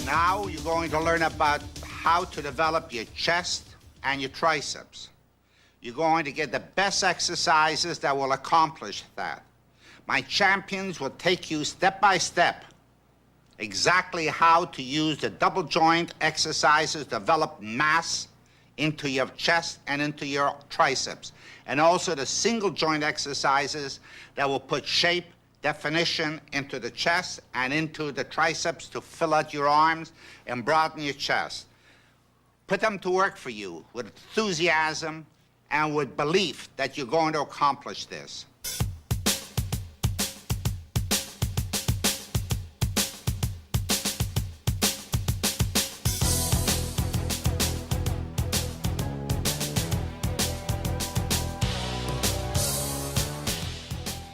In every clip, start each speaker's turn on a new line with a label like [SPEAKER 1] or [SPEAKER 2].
[SPEAKER 1] Now you're going to learn about how to develop your chest and your triceps. You're going to get the best exercises that will accomplish that. My champions will take you step by step exactly how to use the double joint exercises, develop mass into your chest and into your triceps, and also the single joint exercises that will put shape, definition into the chest and into the triceps to fill out your arms and broaden your chest. Put them to work for you with enthusiasm and with belief that you're going to accomplish this.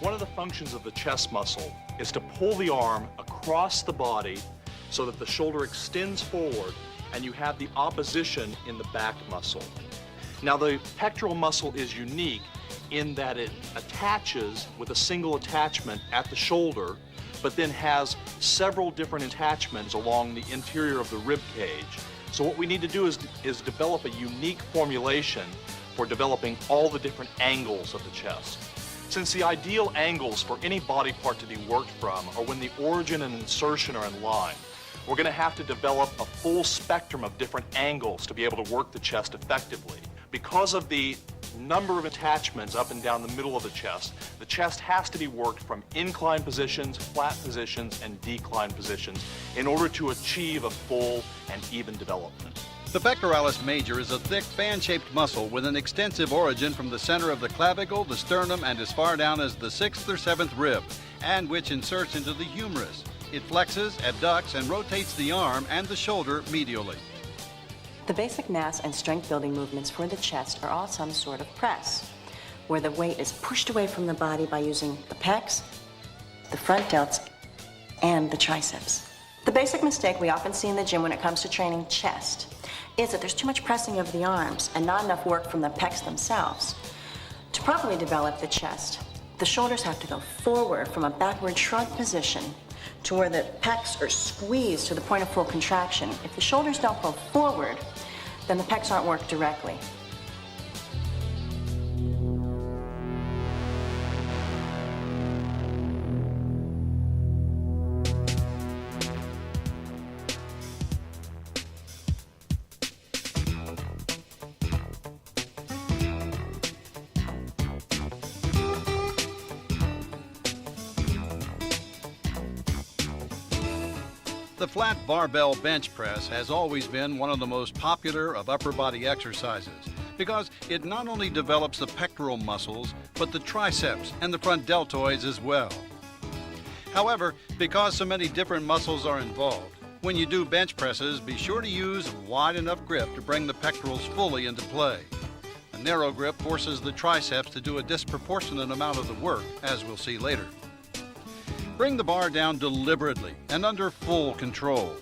[SPEAKER 2] One of the functions of the chest muscle is to pull the arm across the body so that the shoulder extends forward and you have the opposition in the back muscle. Now, the pectoral muscle is unique in that it attaches with a single attachment at the shoulder, but then has several different attachments along the interior of the rib cage. So what we need to do is develop a unique formulation for developing all the different angles of the chest. Since the ideal angles for any body part to be worked from are when the origin and insertion are in line, we're going to have to develop a full spectrum of different angles to be able to work the chest effectively. Because of the number of attachments up and down the middle of the chest has to be worked from inclined positions, flat positions, and declined positions in order to achieve a full and even development.
[SPEAKER 3] The pectoralis major is a thick fan-shaped muscle with an extensive origin from the center of the clavicle, the sternum, and as far down as the 6th or 7th rib, and which inserts into the humerus. It flexes, abducts, and rotates the arm and the shoulder medially.
[SPEAKER 4] The basic mass and strength building movements for the chest are all some sort of press, where the weight is pushed away from the body by using the pecs, the front delts, and the triceps. The basic mistake we often see in the gym when it comes to training chest is that there's too much pressing of the arms and not enough work from the pecs themselves. To properly develop the chest, the shoulders have to go forward from a backward shrug position to where the pecs are squeezed to the point of full contraction. If the shoulders don't go forward, then the pecs aren't worked directly.
[SPEAKER 3] The flat barbell bench press has always been one of the most popular of upper body exercises because it not only develops the pectoral muscles, but the triceps and the front deltoids as well. However, because so many different muscles are involved, when you do bench presses, be sure to use a wide enough grip to bring the pectorals fully into play. A narrow grip forces the triceps to do a disproportionate amount of the work, as we'll see later. Bring the bar down deliberately and under full control.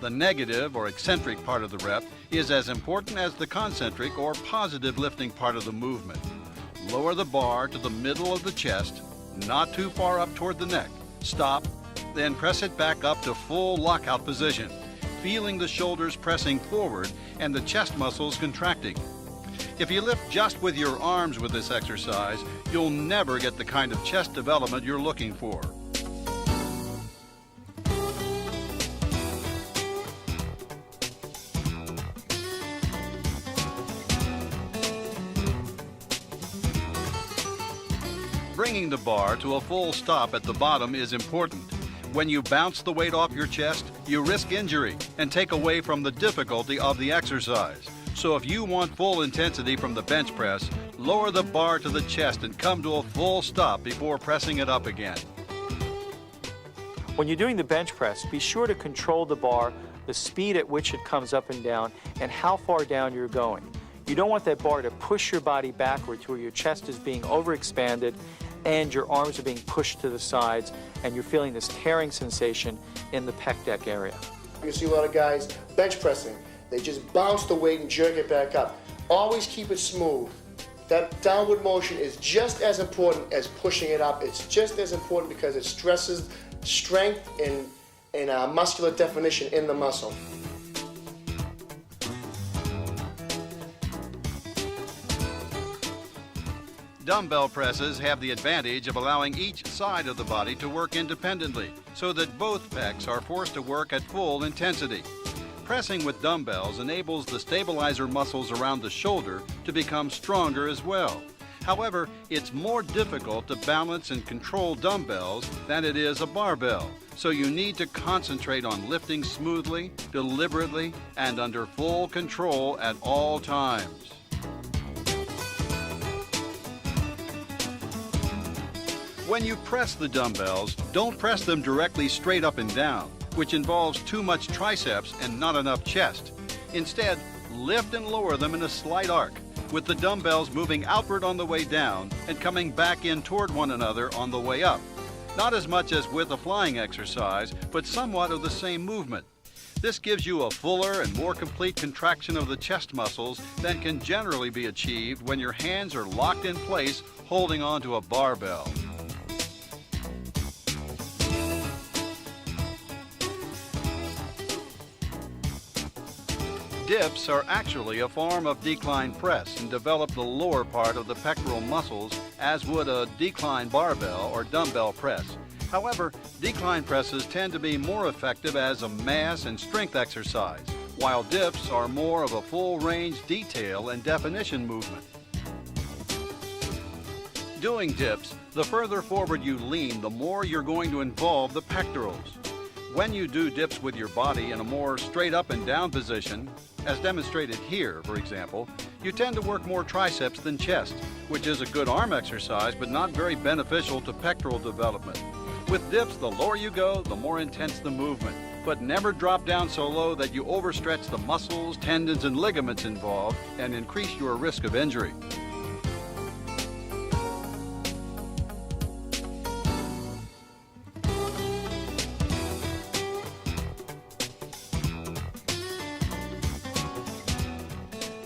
[SPEAKER 3] The negative or eccentric part of the rep is as important as the concentric or positive lifting part of the movement. Lower the bar to the middle of the chest, not too far up toward the neck. Stop, then press it back up to full lockout position, feeling the shoulders pressing forward and the chest muscles contracting. If you lift just with your arms with this exercise, you'll never get the kind of chest development you're looking for. Bringing the bar to a full stop at the bottom is important. When you bounce the weight off your chest, you risk injury and take away from the difficulty of the exercise. So if you want full intensity from the bench press, lower the bar to the chest and come to a full stop before pressing it up again.
[SPEAKER 5] When you're doing the bench press, be sure to control the bar, the speed at which it comes up and down, and how far down you're going. You don't want that bar to push your body backward to where your chest is being overexpanded and your arms are being pushed to the sides and you're feeling this tearing sensation in the pec deck area.
[SPEAKER 6] You see a lot of guys bench pressing. They just bounce the weight and jerk it back up. Always keep it smooth. That downward motion is just as important as pushing it up. It's just as important because it stresses strength and muscular definition in the muscle.
[SPEAKER 3] Dumbbell presses have the advantage of allowing each side of the body to work independently, so that both pecs are forced to work at full intensity. Pressing with dumbbells enables the stabilizer muscles around the shoulder to become stronger as well. However, it's more difficult to balance and control dumbbells than it is a barbell, so you need to concentrate on lifting smoothly, deliberately, and under full control at all times. When you press the dumbbells, don't press them directly straight up and down, which involves too much triceps and not enough chest. Instead, lift and lower them in a slight arc, with the dumbbells moving outward on the way down and coming back in toward one another on the way up. Not as much as with a flying exercise, but somewhat of the same movement. This gives you a fuller and more complete contraction of the chest muscles than can generally be achieved when your hands are locked in place holding onto a barbell. Dips are actually a form of decline press and develop the lower part of the pectoral muscles, as would a decline barbell or dumbbell press. However, decline presses tend to be more effective as a mass and strength exercise, while dips are more of a full range detail and definition movement. Doing dips, the further forward you lean, the more you're going to involve the pectorals. When you do dips with your body in a more straight up and down position, as demonstrated here, for example, you tend to work more triceps than chest, which is a good arm exercise but not very beneficial to pectoral development. With dips, the lower you go, the more intense the movement, but never drop down so low that you overstretch the muscles, tendons, and ligaments involved and increase your risk of injury.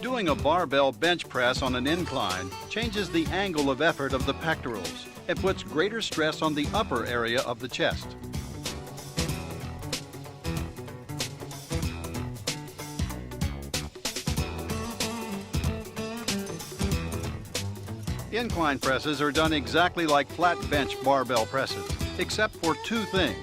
[SPEAKER 3] Doing a barbell bench press on an incline changes the angle of effort of the pectorals and puts greater stress on the upper area of the chest. Incline presses are done exactly like flat bench barbell presses, except for two things.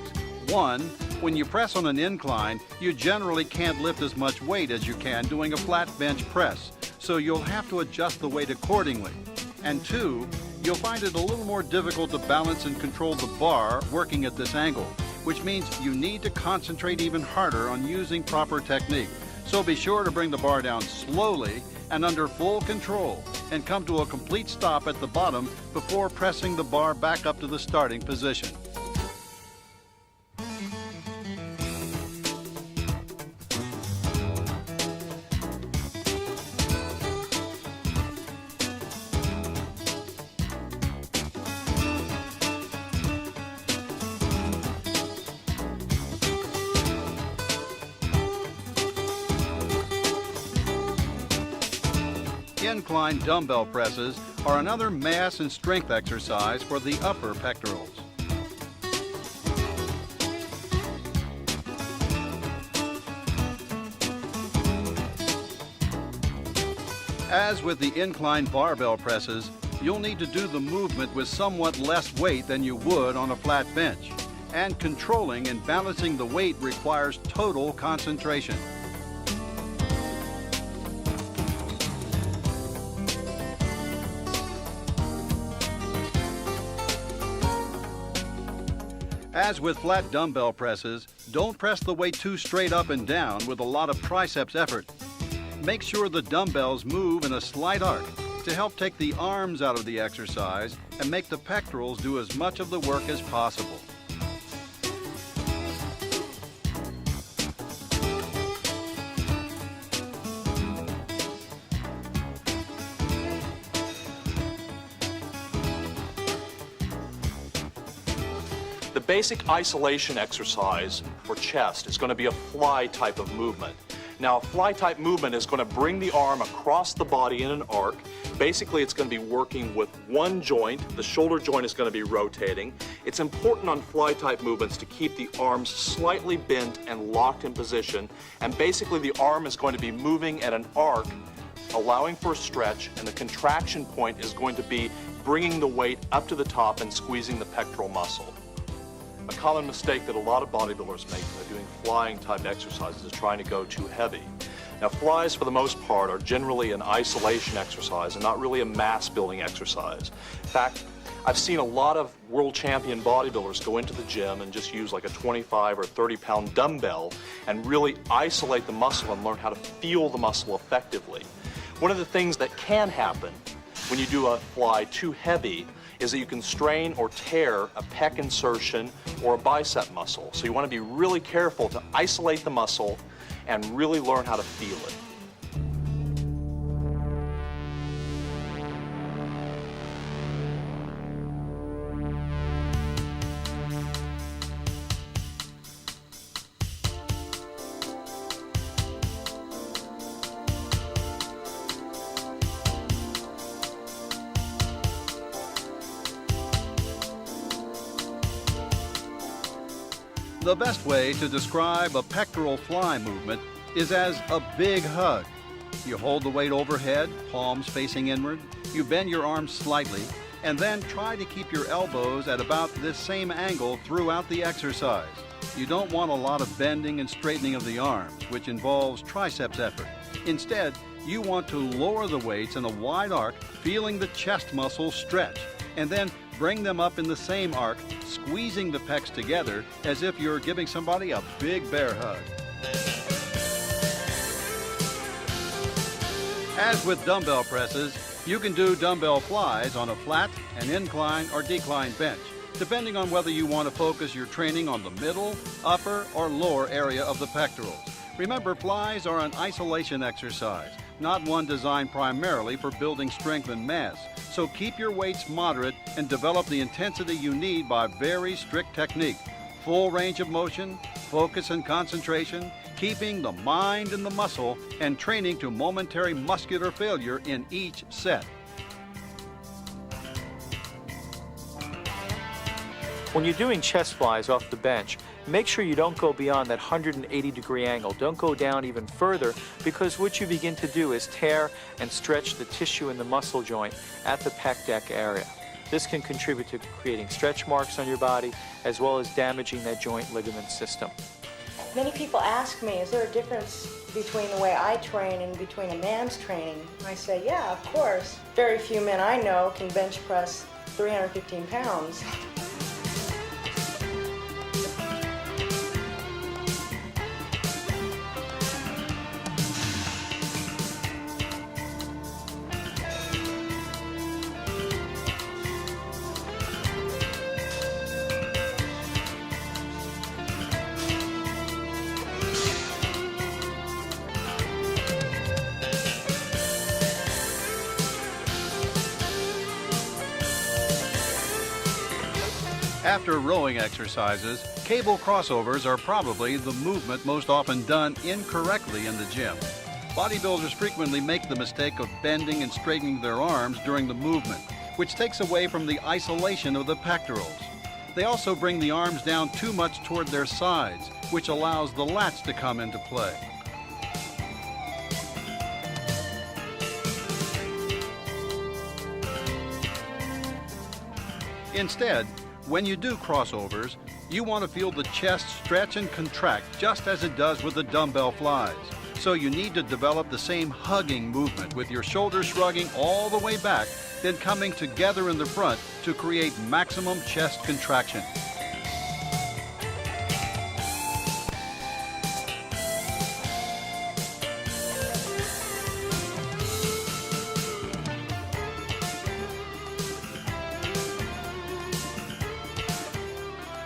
[SPEAKER 3] One, when you press on an incline, you generally can't lift as much weight as you can doing a flat bench press, so you'll have to adjust the weight accordingly. And two, you'll find it a little more difficult to balance and control the bar working at this angle, which means you need to concentrate even harder on using proper technique. So be sure to bring the bar down slowly and under full control, and come to a complete stop at the bottom before pressing the bar back up to the starting position. Incline dumbbell presses are another mass and strength exercise for the upper pectorals. As with the incline barbell presses, you'll need to do the movement with somewhat less weight than you would on a flat bench, and controlling and balancing the weight requires total concentration. As with flat dumbbell presses, don't press the weight too straight up and down with a lot of triceps effort. Make sure the dumbbells move in a slight arc to help take the arms out of the exercise and make the pectorals do as much of the work as possible.
[SPEAKER 2] The basic isolation exercise for chest is going to be a fly type of movement. Now, a fly type movement is going to bring the arm across the body in an arc. Basically, it's going to be working with one joint. The shoulder joint is going to be rotating. It's important on fly type movements to keep the arms slightly bent and locked in position, and basically the arm is going to be moving at an arc, allowing for a stretch, and the contraction point is going to be bringing the weight up to the top and squeezing the pectoral muscle. A common mistake that a lot of bodybuilders make when they're doing flying type exercises is trying to go too heavy. Now, flies for the most part are generally an isolation exercise and not really a mass building exercise. In fact, I've seen a lot of world champion bodybuilders go into the gym and just use like a 25 or 30-pound dumbbell and really isolate the muscle and learn how to feel the muscle effectively. One of the things that can happen when you do a fly too heavy is that you can strain or tear a pec insertion or a bicep muscle. So you want to be really careful to isolate the muscle and really learn how to feel it.
[SPEAKER 3] The best way to describe a pectoral fly movement is as a big hug. You hold the weight overhead, palms facing inward. You bend your arms slightly, and then try to keep your elbows at about this same angle throughout the exercise. You don't want a lot of bending and straightening of the arms, which involves triceps effort. Instead, you want to lower the weights in a wide arc, feeling the chest muscles stretch, and then bring them up in the same arc, squeezing the pecs together as if you're giving somebody a big bear hug. As with dumbbell presses, you can do dumbbell flies on a flat, an incline, or decline bench, depending on whether you want to focus your training on the middle, upper, or lower area of the pectorals. Remember, flies are an isolation exercise, not one designed primarily for building strength and mass. So keep your weights moderate and develop the intensity you need by very strict technique. Full range of motion, focus and concentration, keeping the mind in the muscle, and training to momentary muscular failure in each set.
[SPEAKER 5] When you're doing chest flies off the bench, make sure you don't go beyond that 180-degree angle. Don't go down even further, because what you begin to do is tear and stretch the tissue in the muscle joint at the pec deck area. This can contribute to creating stretch marks on your body, as well as damaging that joint ligament system.
[SPEAKER 4] Many people ask me, is there a difference between the way I train and between a man's training? I say, yeah, of course. Very few men I know can bench press 315 pounds.
[SPEAKER 3] After rowing exercises, cable crossovers are probably the movement most often done incorrectly in the gym. Bodybuilders frequently make the mistake of bending and straightening their arms during the movement, which takes away from the isolation of the pectorals. They also bring the arms down too much toward their sides, which allows the lats to come into play. Instead, when you do crossovers, you want to feel the chest stretch and contract just as it does with the dumbbell flies. So you need to develop the same hugging movement with your shoulders shrugging all the way back, then coming together in the front to create maximum chest contraction.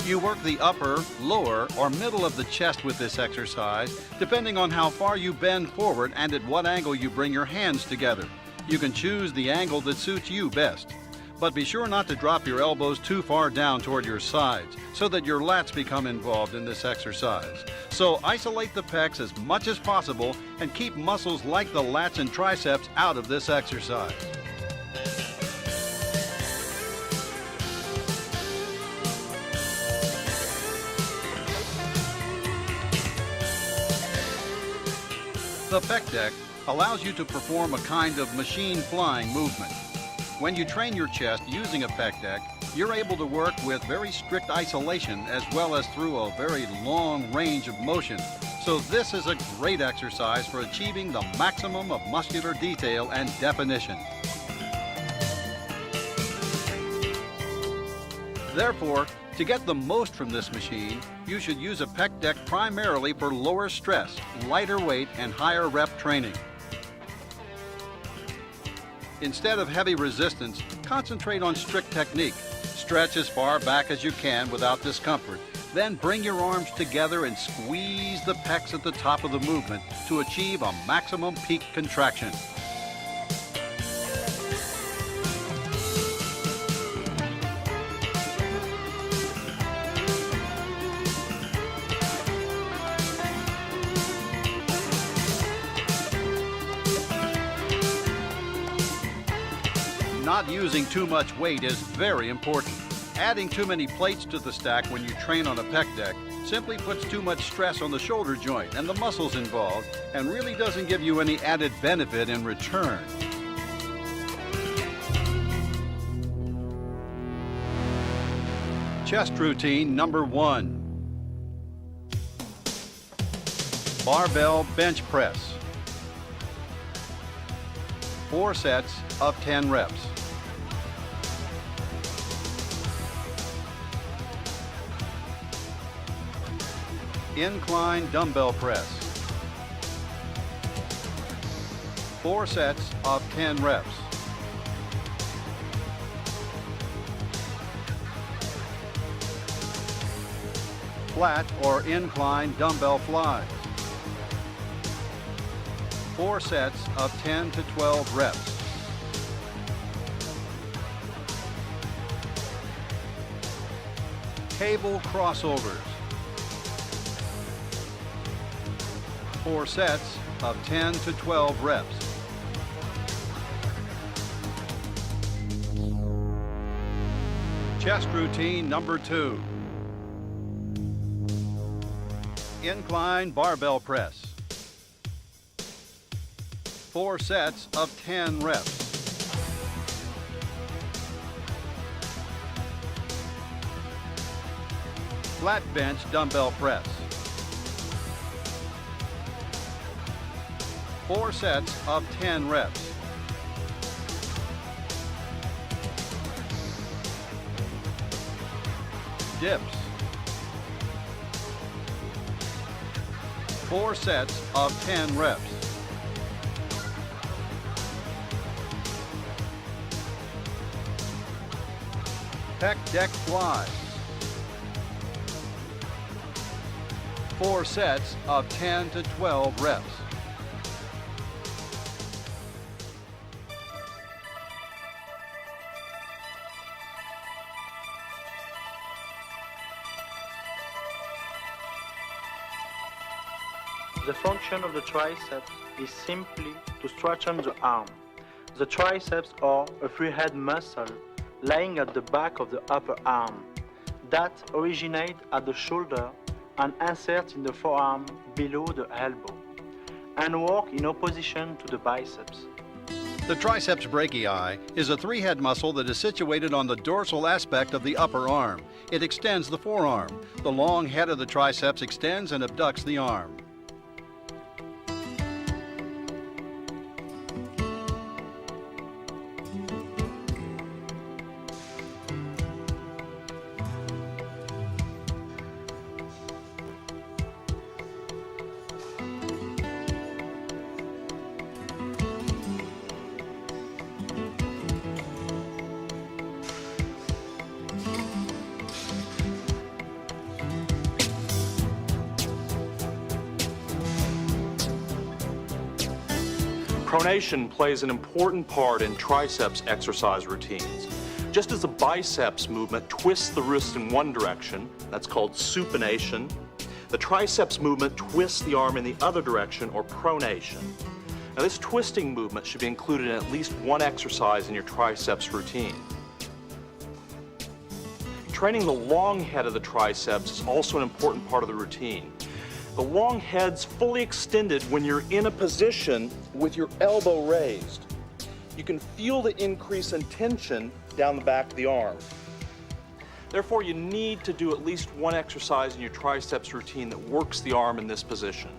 [SPEAKER 3] You work the upper, lower, or middle of the chest with this exercise, depending on how far you bend forward and at what angle you bring your hands together. You can choose the angle that suits you best. But be sure not to drop your elbows too far down toward your sides, so that your lats become involved in this exercise. So isolate the pecs as much as possible and keep muscles like the lats and triceps out of this exercise. The pec deck allows you to perform a kind of machine flying movement. When you train your chest using a pec deck, you're able to work with very strict isolation as well as through a very long range of motion. So this is a great exercise for achieving the maximum of muscular detail and definition. Therefore, to get the most from this machine, you should use a pec deck primarily for lower stress, lighter weight, and higher rep training. Instead of heavy resistance, concentrate on strict technique. Stretch as far back as you can without discomfort. Then bring your arms together and squeeze the pecs at the top of the movement to achieve a maximum peak contraction. Not using too much weight is very important. Adding too many plates to the stack when you train on a pec deck simply puts too much stress on the shoulder joint and the muscles involved and really doesn't give you any added benefit in return. Chest routine number 1. Barbell bench press. 4 sets of 10 reps. Incline dumbbell press. 4 sets of 10 reps. Flat or incline dumbbell flies. 4 sets of 10 to 12 reps. Cable crossovers. 4 sets of 10 to 12 reps. Chest routine number 2. Incline barbell press. 4 sets of 10 reps. Flat bench dumbbell press. 4 sets of 10 reps. Dips. 4 sets of 10 reps. Pec deck flies. 4 sets of 10 to 12 reps.
[SPEAKER 5] The function of the triceps is simply to strengthen the arm. The triceps are a free-head muscle lying at the back of the upper arm that originate at the shoulder and insert in the forearm below the elbow and work in opposition to the biceps.
[SPEAKER 3] The triceps brachii is a 3-head muscle that is situated on the dorsal aspect of the upper arm. It extends the forearm. The long head of the triceps extends and abducts the arm.
[SPEAKER 2] Pronation plays an important part in triceps exercise routines. Just as the biceps movement twists the wrist in one direction, that's called supination, the triceps movement twists the arm in the other direction, or pronation. Now, this twisting movement should be included in at least one exercise in your triceps routine. Training the long head of the triceps is also an important part of the routine. The long head's fully extended when you're in a position with your elbow raised. You can feel the increase in tension down the back of the arm. Therefore, you need to do at least one exercise in your triceps routine that works the arm in this position.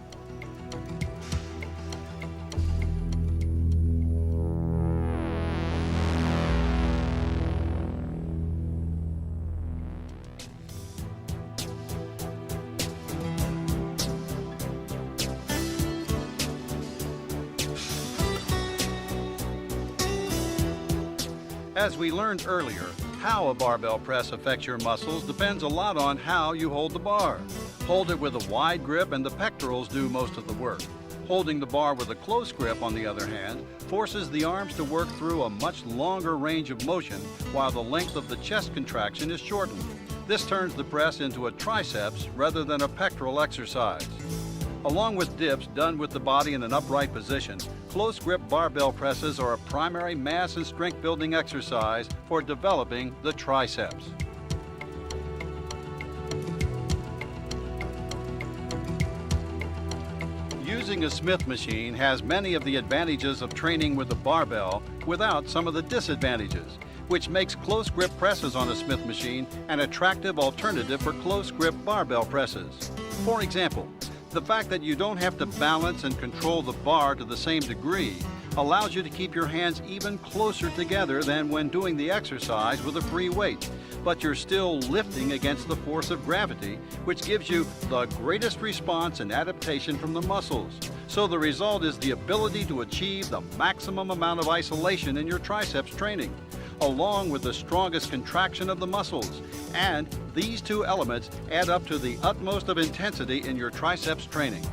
[SPEAKER 3] As we learned earlier, how a barbell press affects your muscles depends a lot on how you hold the bar. Hold it with a wide grip and the pectorals do most of the work. Holding the bar with a close grip, on the other hand, forces the arms to work through a much longer range of motion while the length of the chest contraction is shortened. This turns the press into a triceps rather than a pectoral exercise. Along with dips done with the body in an upright position, close grip barbell presses are a primary mass and strength building exercise for developing the triceps. Using a Smith machine has many of the advantages of training with a barbell without some of the disadvantages, which makes close grip presses on a Smith machine an attractive alternative for close grip barbell presses. For example, the fact that you don't have to balance and control the bar to the same degree allows you to keep your hands even closer together than when doing the exercise with a free weight, but you're still lifting against the force of gravity, which gives you the greatest response and adaptation from the muscles. So the result is the ability to achieve the maximum amount of isolation in your triceps training, along with the strongest contraction of the muscles. And these two elements add up to the utmost of intensity in your triceps training.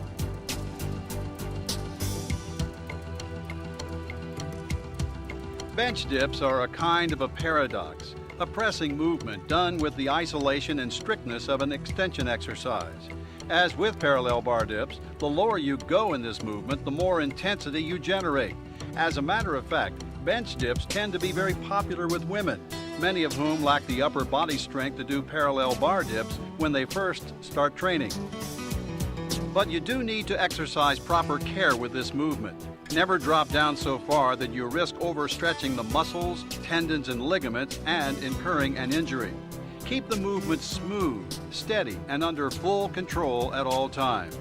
[SPEAKER 3] Bench dips are a kind of a paradox, a pressing movement done with the isolation and strictness of an extension exercise. As with parallel bar dips, the lower you go in this movement, the more intensity you generate. As a matter of fact, bench dips tend to be very popular with women, many of whom lack the upper body strength to do parallel bar dips when they first start training. But you do need to exercise proper care with this movement. Never drop down so far that you risk overstretching the muscles, tendons, and ligaments and incurring an injury. Keep the movement smooth, steady, and under full control at all times.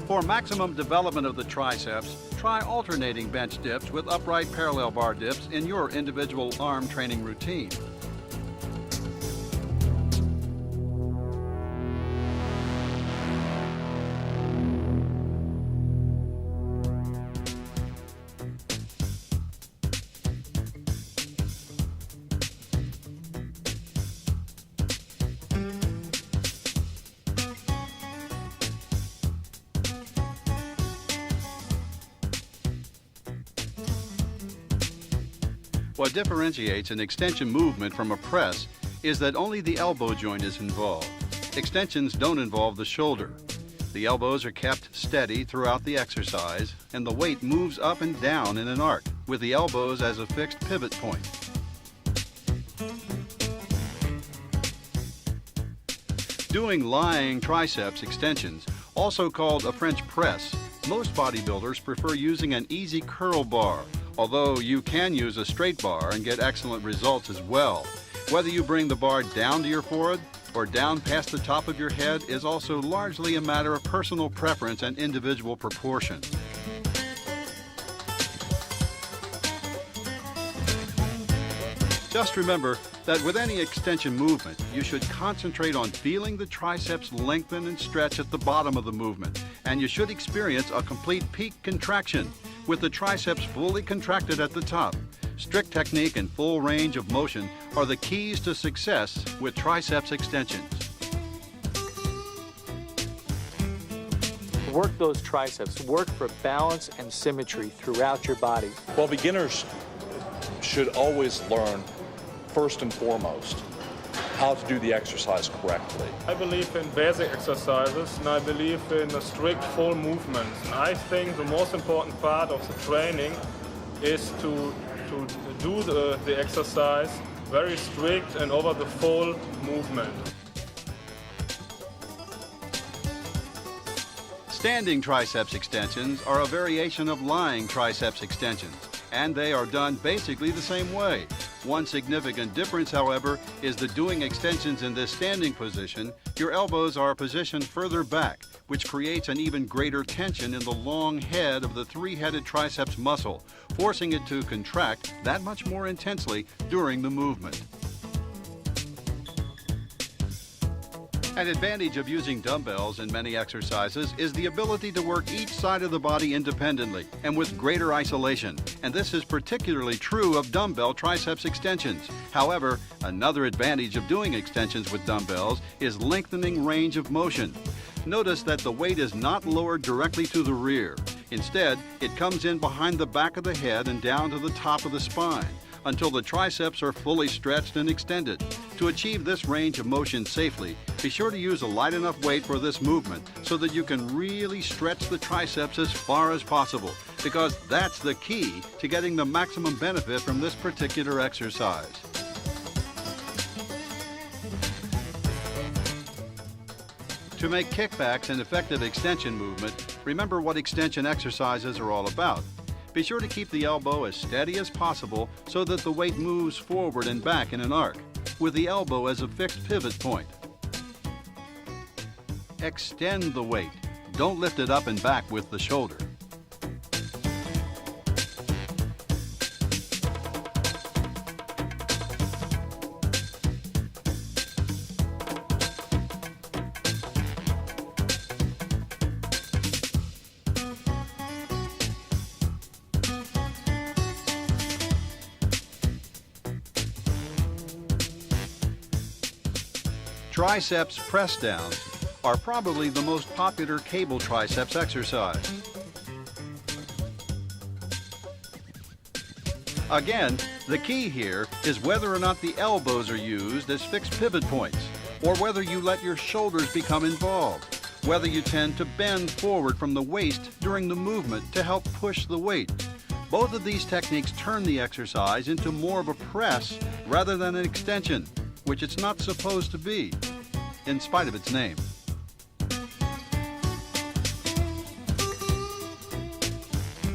[SPEAKER 3] For maximum development of the triceps, try alternating bench dips with upright parallel bar dips in your individual arm training routine. What differentiates an extension movement from a press is that only the elbow joint is involved. Extensions don't involve the shoulder. The elbows are kept steady throughout the exercise, and the weight moves up and down in an arc, with the elbows as a fixed pivot point. Doing lying triceps extensions, also called a French press, most bodybuilders prefer using an easy curl bar, although you can use a straight bar and get excellent results as well. Whether you bring the bar down to your forehead or down past the top of your head is also largely a matter of personal preference and individual proportion. Just remember that with any extension movement, you should concentrate on feeling the triceps lengthen and stretch at the bottom of the movement, and you should experience a complete peak contraction, with the triceps fully contracted at the top. Strict technique and full range of motion are the keys to success with triceps extensions.
[SPEAKER 5] Work those triceps. Work for balance and symmetry throughout your body.
[SPEAKER 2] Well, beginners should always learn, first and foremost, how to do the exercise correctly.
[SPEAKER 7] I believe in basic exercises and I believe in a strict full movement. And I think the most important part of the training is to do the exercise very strict and over the full movement.
[SPEAKER 3] Standing triceps extensions are a variation of lying triceps extensions, and they are done basically the same way. One significant difference, however, is that doing extensions in this standing position, your elbows are positioned further back, which creates an even greater tension in the long head of the three-headed triceps muscle, forcing it to contract that much more intensely during the movement. An advantage of using dumbbells in many exercises is the ability to work each side of the body independently and with greater isolation, and this is particularly true of dumbbell triceps extensions. However, another advantage of doing extensions with dumbbells is lengthening range of motion. Notice that the weight is not lowered directly to the rear. Instead, it comes in behind the back of the head and down to the top of the spine, until the triceps are fully stretched and extended. To achieve this range of motion safely, be sure to use a light enough weight for this movement so that you can really stretch the triceps as far as possible, because that's the key to getting the maximum benefit from this particular exercise. To make kickbacks an effective extension movement, remember what extension exercises are all about. Be sure to keep the elbow as steady as possible so that the weight moves forward and back in an arc, with the elbow as a fixed pivot point. Extend the weight. Don't lift it up and back with the shoulder. Triceps press downs are probably the most popular cable triceps exercise. Again, the key here is whether or not the elbows are used as fixed pivot points, or whether you let your shoulders become involved, whether you tend to bend forward from the waist during the movement to help push the weight. Both of these techniques turn the exercise into more of a press rather than an extension, which it's not supposed to be, in spite of its name.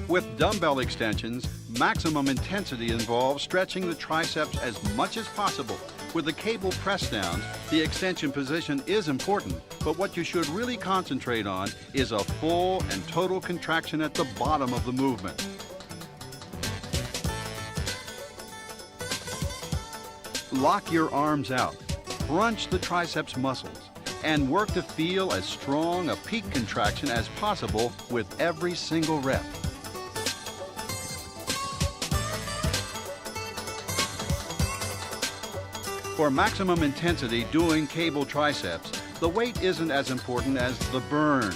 [SPEAKER 3] With dumbbell extensions, maximum intensity involves stretching the triceps as much as possible. With the cable press downs, the extension position is important, but what you should really concentrate on is a full and total contraction at the bottom of the movement. Lock your arms out, crunch the triceps muscles, and work to feel as strong a peak contraction as possible with every single rep. For maximum intensity doing cable triceps, the weight isn't as important as the burn.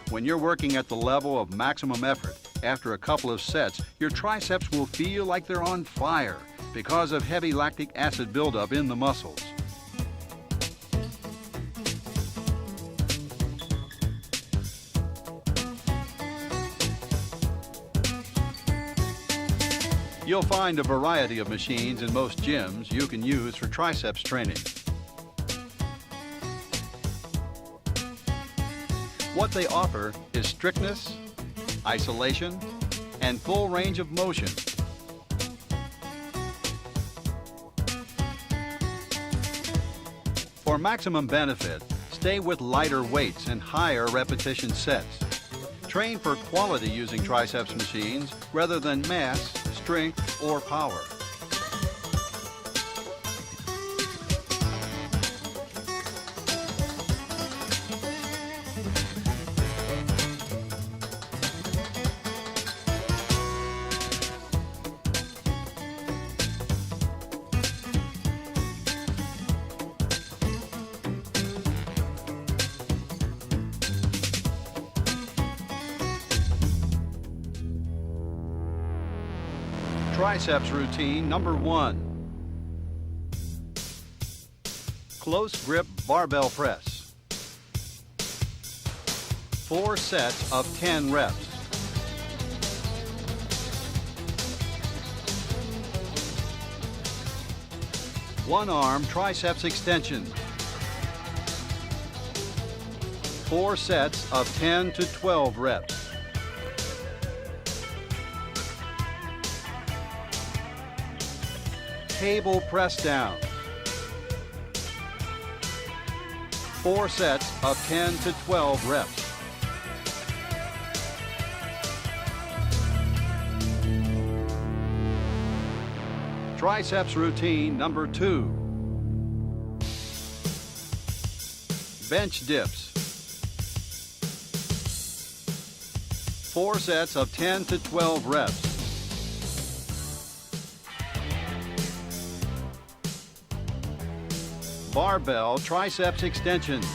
[SPEAKER 3] When you're working at the level of maximum effort, after a couple of sets, your triceps will feel like they're on fire because of heavy lactic acid buildup in the muscles. You'll find a variety of machines in most gyms you can use for triceps training. What they offer is strictness, isolation, and full range of motion. For maximum benefit, stay with lighter weights and higher repetition sets. Train for quality using triceps machines rather than mass, strength, or power. Triceps routine number 1. Close grip barbell press. 4 sets of 10 reps. One arm triceps extension. 4 sets of 10 to 12 reps. Table press down. 4 sets of 10 to 12 reps. Triceps routine number 2. Bench dips. 4 sets of 10 to 12 reps. Barbell triceps extensions.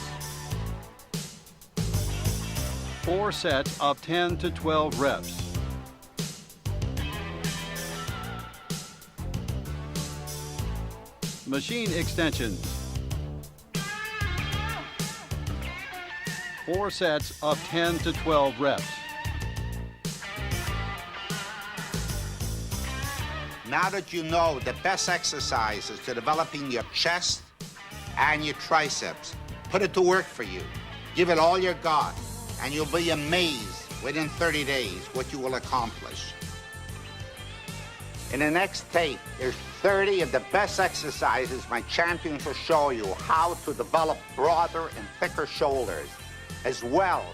[SPEAKER 3] 4 sets of 10 to 12 reps. Machine extensions. 4 sets of 10 to 12 reps.
[SPEAKER 1] Now that you know the best exercises to developing your chest and your triceps, put it to work for you. Give it all you got, and you'll be amazed within 30 days what you will accomplish. In the next tape, there's 30 of the best exercises my champions will show you how to develop broader and thicker shoulders, as well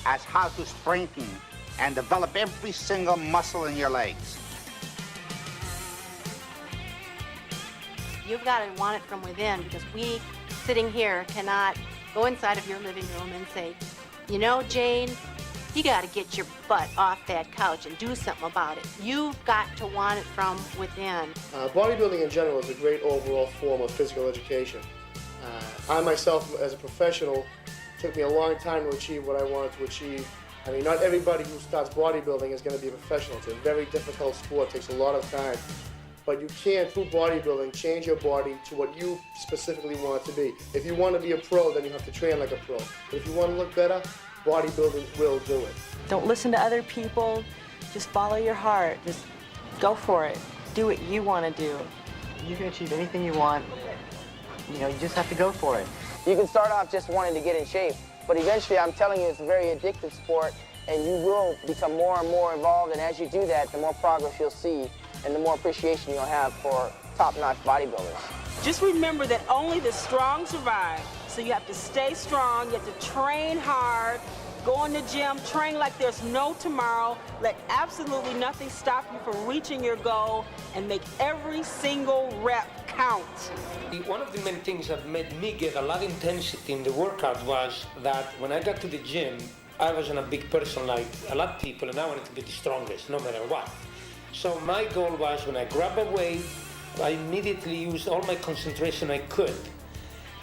[SPEAKER 1] as how to strengthen and develop every single muscle in your legs.
[SPEAKER 8] You've got to want it from within, because we, sitting here, cannot go inside of your living room and say, you know, Jane, you got to get your butt off that couch and do something about it. You've got to want it from within.
[SPEAKER 6] Bodybuilding in general is a great overall form of physical education. I myself, as a professional, took me a long time to achieve what I wanted to achieve. I mean, not everybody who starts bodybuilding is going to be a professional. It's a very difficult sport, it takes a lot of time. But you can, through bodybuilding, change your body to what you specifically want it to be. If you want to be a pro, then you have to train like a pro. But if you want to look better, bodybuilding will do it.
[SPEAKER 4] Don't listen to other people. Just follow your heart. Just go for it. Do what you want to do.
[SPEAKER 9] You can achieve anything you want. You know, you just have to go for it.
[SPEAKER 10] You can start off just wanting to get in shape, but eventually, I'm telling you, it's a very addictive sport, and you will become more and more involved, and as you do that, the more progress you'll see and the more appreciation you'll have for top-notch bodybuilders.
[SPEAKER 11] Just remember that only the strong survive. So you have to stay strong, you have to train hard, go in the gym, train like there's no tomorrow, let absolutely nothing stop you from reaching your goal, and make every single rep count.
[SPEAKER 12] One of the main things that made me get a lot of intensity in the workout was that when I got to the gym, I wasn't a big person like a lot of people, and I wanted to be the strongest, no matter what. So my goal was, when I grab a weight, I immediately used all my concentration I could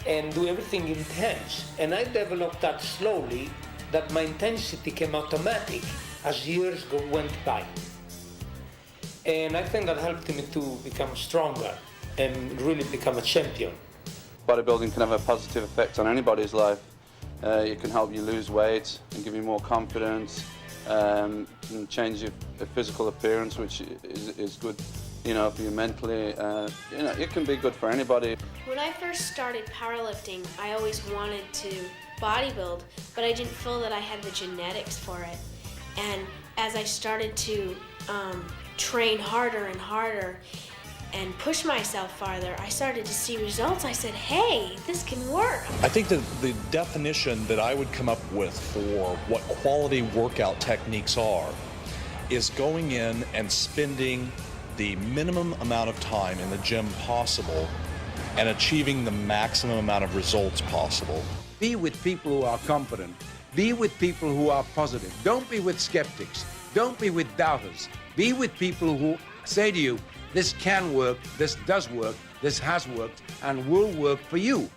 [SPEAKER 12] and do everything intense. And I developed that slowly, that my intensity came automatic as years went by. And I think that helped me to become stronger and really become a champion.
[SPEAKER 13] Bodybuilding can have a positive effect on anybody's life. It can help you lose weight and give you more confidence. And change your physical appearance, which is good, you know, for you mentally. You know, it can be good for anybody.
[SPEAKER 14] When I first started powerlifting, I always wanted to bodybuild, but I didn't feel that I had the genetics for it. And as I started to train harder and harder and push myself farther, I started to see results. I said, hey, this can work.
[SPEAKER 2] I think that the definition that I would come up with for what quality workout techniques are is going in and spending the minimum amount of time in the gym possible and achieving the maximum amount of results possible.
[SPEAKER 15] Be with people who are competent. Be with people who are positive. Don't be with skeptics. Don't be with doubters. Be with people who say to you, this can work, this does work, this has worked, and will work for you.